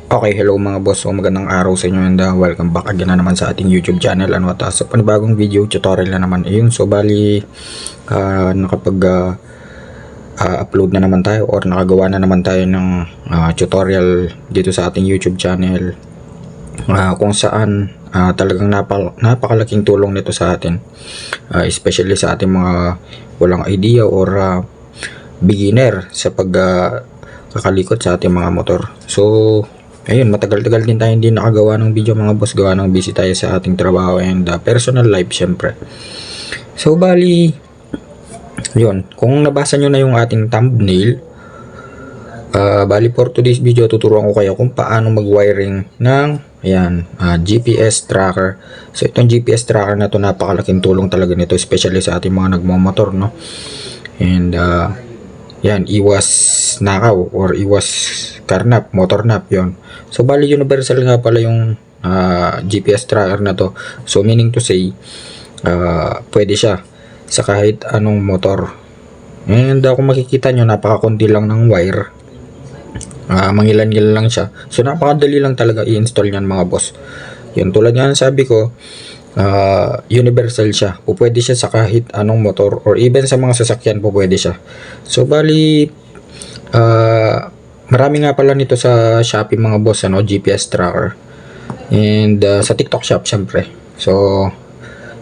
Okay, hello mga boss. So magandang araw sa inyo and welcome back again na naman sa ating YouTube channel. Ano at sa panibagong video tutorial na naman. Ayun, so bali upload na naman tayo or nakagawa na naman tayo ng tutorial dito sa ating YouTube channel. Kung saan talagang napakalaking tulong nito sa atin. Especially sa ating mga walang idea or beginner sa kakalikot sa ating mga motor. So ayun, matagal-tagal din tayo hindi nakagawa ng video mga boss, gawa ng busy tayo sa ating trabaho and personal life syempre. So bali, yun, kung nabasa nyo na yung ating thumbnail, bali for today's video tuturuan ko kayo kung paano mag-wiring ng GPS tracker. So itong GPS tracker na to, napakalaking tulong talaga nito, especially sa ating mga nagmamotor, no? And iwas nakaw or iwas karnap, motor nap, yon. So bali universal nga pala yung GPS tracker na to. So meaning to say, pwede siya sa kahit anong motor. And kung makikita nyo, napakakunti lang ng wire. Mangilan-ngilan lang siya. So napakadali lang talaga i-install yan mga boss. Yun, tulad nga sabi ko, universal siya. Pwede siya sa kahit anong motor or even sa mga sasakyan pwede siya. So bali marami nga pala nito sa Shopee mga boss, GPS tracker. And sa TikTok shop syempre. So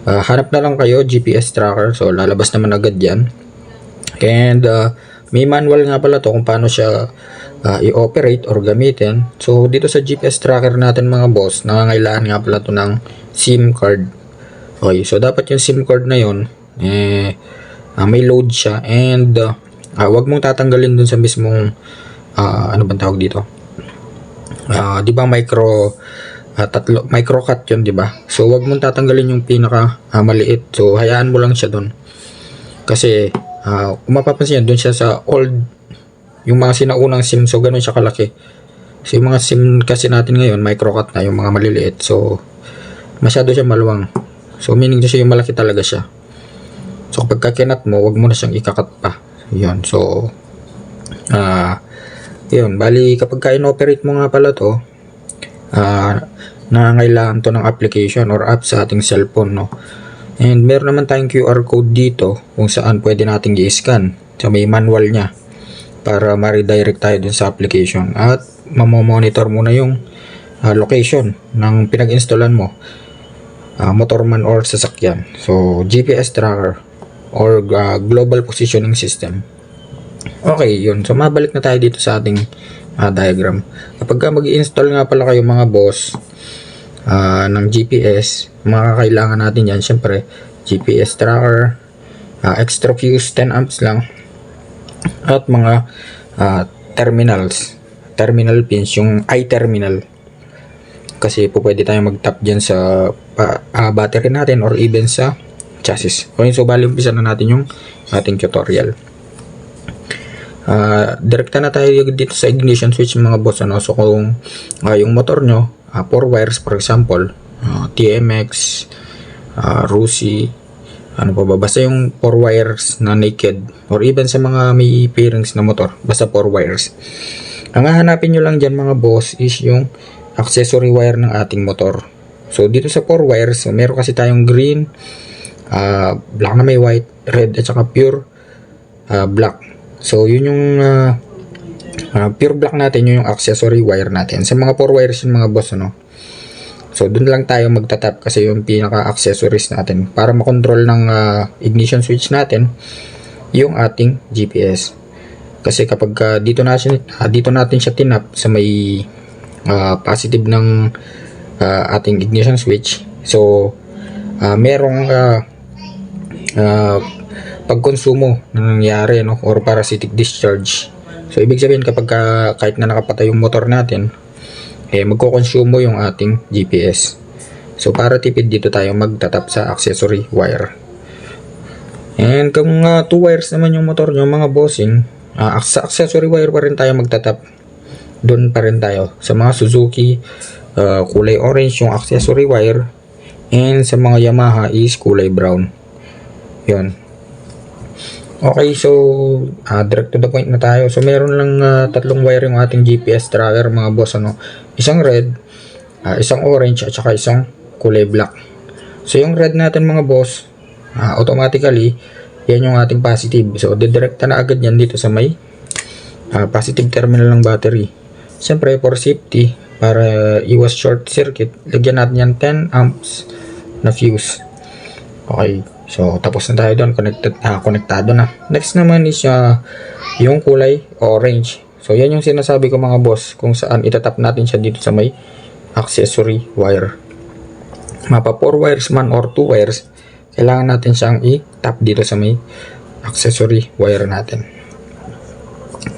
hanap na lang kayo GPS tracker. So lalabas naman agad yan. And may manual nga pala to kung paano siya i-operate or gamitin. So dito sa GPS tracker natin mga boss, nangangailangan nga pala to ng SIM card. Okay, so dapat yung SIM card na yon may load siya and wag mong tatanggalin dun sa mismong ano bang tawag dito? Di ba micro cut yun, di ba? So wag mong tatanggalin yung pinaka maliit. So hayaan mo lang siya dun. Kasi kung mapapansin yan, dun siya sa old, yung mga sinaunang SIM, so ganun siya kalaki. So yung mga SIM kasi natin ngayon, micro cut na, yung mga maliliit. So masyado siya maluwang. So meaning siya yung malaki talaga siya. So kapag kakinat mo, wag mo na siyang ikakat pa. Yun. So yun, bali kapag ka-inoperate mo nga pala to, nangangailangan to ng application or app sa ating cellphone, no? And meron naman tayong QR code dito kung saan pwede nating i-scan. So may manual niya para ma-redirect tayo dun sa application at mamomonitor mo na yung location ng pinag-installan mo, motor man or sasakyan. So GPS tracker or global positioning system. Okay, yun. So mabalik na tayo dito sa ating diagram. Kapag mag-i-install nga pala kayo mga boss ng GPS, mga kailangan natin yan syempre, GPS tracker, extra fuse 10 amps lang, at mga terminal pins, yung i-terminal, kasi pwede tayo mag-tap dyan sa battery natin or even sa chassis. Okay, so bali umpisa na natin yung ating tutorial. Direkta na tayo dito sa ignition switch mga boss, ano? So kung yung motor nyo 4 wires for example, TMX, Rusi, ano pa ba, basta yung 4 wires na naked or even sa mga may pairings na motor, basta 4 wires. Ang hahanapin nyo lang dyan mga boss is yung accessory wire ng ating motor. So dito sa 4 wires, so meron kasi tayong green, black na may white, red at saka pure black. So yun yung pure black natin, yun yung accessory wire natin. Sa mga 4 wires yung mga boss, ano? So dun lang tayo magtatap kasi yung pinaka accessories natin para makontrol ng ignition switch natin yung ating GPS. Kasi kapag dito natin siya tinap sa may positive ng ating ignition switch, so merong pagkonsumo na nangyari, no, or parasitic discharge. So ibig sabihin kapag kahit na nakapatay yung motor natin, magko-consumo yung ating GPS. So para tipid, dito tayo magtatap sa accessory wire. And kung 2 wires naman yung motor nyo mga bossing, sa accessory wire pa rin tayo magtatap. Doon pa rin tayo. Sa mga Suzuki, kulay orange yung accessory wire, and sa mga Yamaha is kulay brown. Yun. Okay, so direct to the point na tayo. So meron lang tatlong wire yung ating GPS tracker mga boss, ano. Isang red, isang orange, at saka isang kulay black. So yung red natin mga boss, automatically yan yung ating positive. So didirekta na agad yan dito sa may positive terminal ng battery. Siyempre for safety, para iwas short circuit, lagyan natin yan 10 amps na fuse. Okay, so tapos na tayo doon, konektado na. Next naman is yung kulay orange. So yan yung sinasabi ko mga boss, kung saan itatap natin siya dito sa may accessory wire. Mapa 4 wires man or 2 wires, kailangan natin siyang i-tap dito sa may accessory wire natin.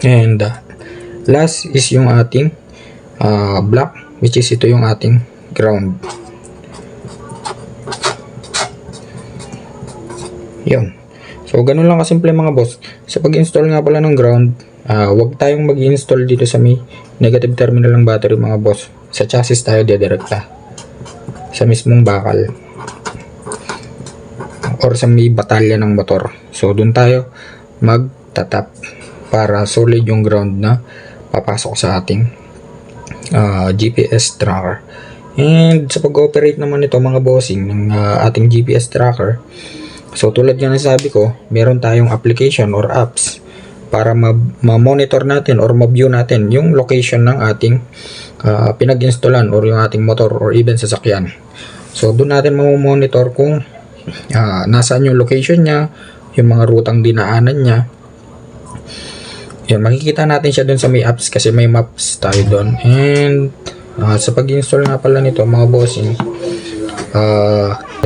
And last is yung ating black, which is ito yung ating ground. Yun. So ganun lang kasimple mga boss. Sa pag-install nga pala ng ground, wag tayong mag-install dito sa may negative terminal ng battery mga boss. Sa chassis tayo didirekta, sa mismong bakal or sa may batalya ng motor. So dun tayo magtatap para solid yung ground na papasok sa ating GPS tracker. And sa pag-operate naman ito mga bossing ng ating GPS tracker, so tulad nga ng sabi ko, meron tayong application or apps para ma-monitor natin or ma-view natin yung location ng ating pinag-installan or yung ating motor or even sasakyan. So doon natin ma-monitor kung nasaan yung location niya, yung mga rutang dinaanan niya. Yan, makikita natin siya doon sa may apps kasi may maps tayo doon. And sa pag-install nga pala nito mga bossing,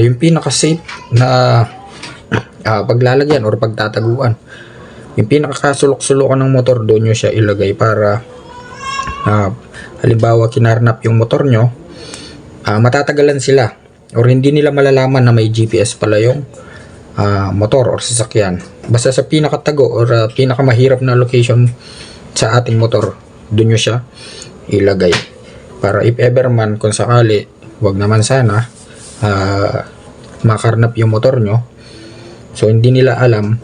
yung pinaka-safe na paglalagyan or pagtataguan, yung pinakakasulok-sulukan ng motor, doon nyo siya ilagay para halimbawa kinarnap yung motor nyo, matatagalan sila or hindi nila malalaman na may GPS pala yung motor or sasakyan. Basta sa pinakatago or pinakamahirap na location sa ating motor, doon nyo siya ilagay para if ever man, kung sakali, wag naman sana makarnap yung motor nyo, so hindi nila alam,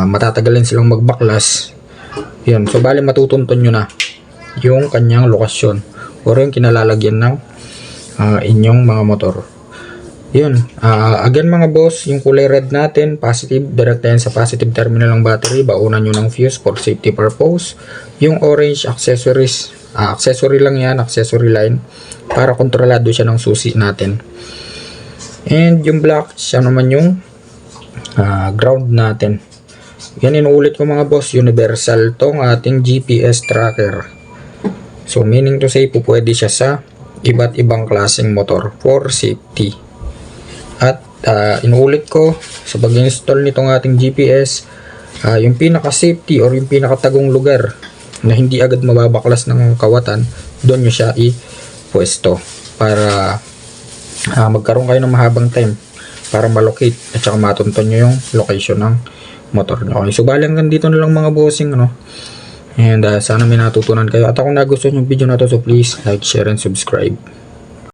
matatagalan silang magbaklas. Yun, so bali matutunton nyo na yung kanyang lokasyon or yung kinalalagyan ng inyong mga motor. Yun, again mga boss, yung kulay red natin, positive, direct yan sa positive terminal ng battery, baunan nyo ng fuse for safety purpose. Yung orange, accessories, accessory lang yan, accessory line, para kontrolado siya ng susi natin. And yung black, siya naman yung ground natin. Yan, inuulit ko mga boss, universal tong ating GPS tracker. So meaning to say, pwede siya sa iba't ibang klaseng motor for safety. At inuulit ko, sa pag-install nitong ating GPS, yung pinaka-safety or yung pinakatagong lugar na hindi agad mababaklas ng kawatan, doon nyo siya i-pwesto para magkaroon kayo ng mahabang time para malocate at saka matunton nyo yung location ng motor nyo. Okay, so bali hanggang dito na lang mga bossing, ano? And sana may natutunan kayo. At kung nagustuhan yung video na to, so please like, share, and subscribe.